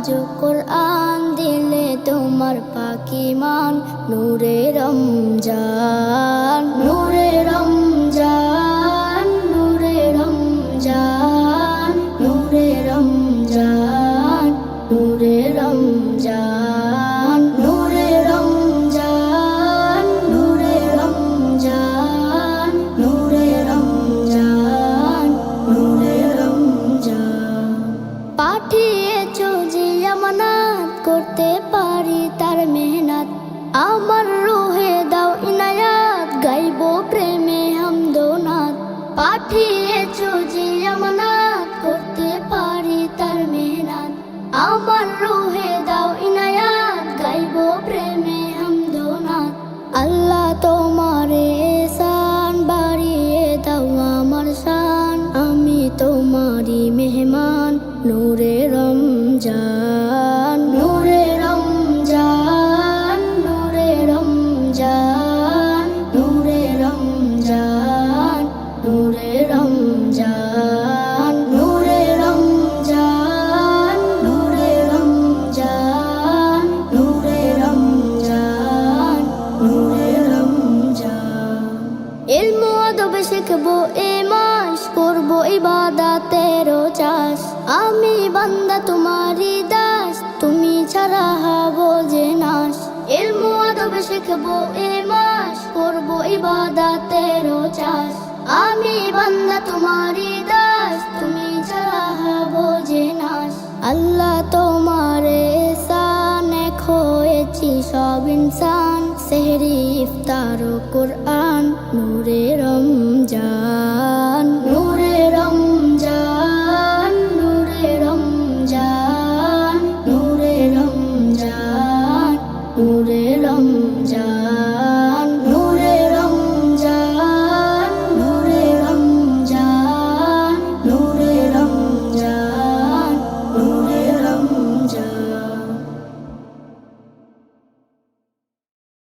নামাজ কোরআন দিলে তোমার পাকি মান নূরে রমজান নূরে রমজান নূরে রমজান নূরে রমজান নূরে রমজান নূরে রমজান নূরে রমজান নূরে রমজান নূরে রমজান পাঠিয়েছো যে আমানত করতে পারি তার মেহনত আমার রুহে দাও ইনায়াত গাইবো প্রেমে হামদোনাত পাঠিয়েছো যে আমানত করতে পারি তার মেহনত আমার রুহে দাও ইনায়াত গাইবো প্রেমে হামদোনাত আল্লাহ তোমারে এহসান বাড়িয়ে দাও আমার শান আমি তোমারি মেহমান নূরে রমজান নূরে রমজান নূরে রমজান নূরে রমজান নূরে রমজান নূরে রমজান নূরে রমজান নূরে রমজান নূরে রমজান ইলম ও আদব শিখবো এ মাস করবো ইবাদতেরও চাষ আমি বান্দা তোমারি দাস তুমি ছাড়া হবো যে নাশ ইলম ও আদব শিখবো এ মাস করবো ইবাদতেরও চাষ আমি বান্দা তোমারি দাস তুমি ছাড়া হবো যে নাশ আল্লাহ তোমারে এহসান এক হয়েছি সব ইনসান সেহরি ইফতার ও কোরআন নূরে রমজান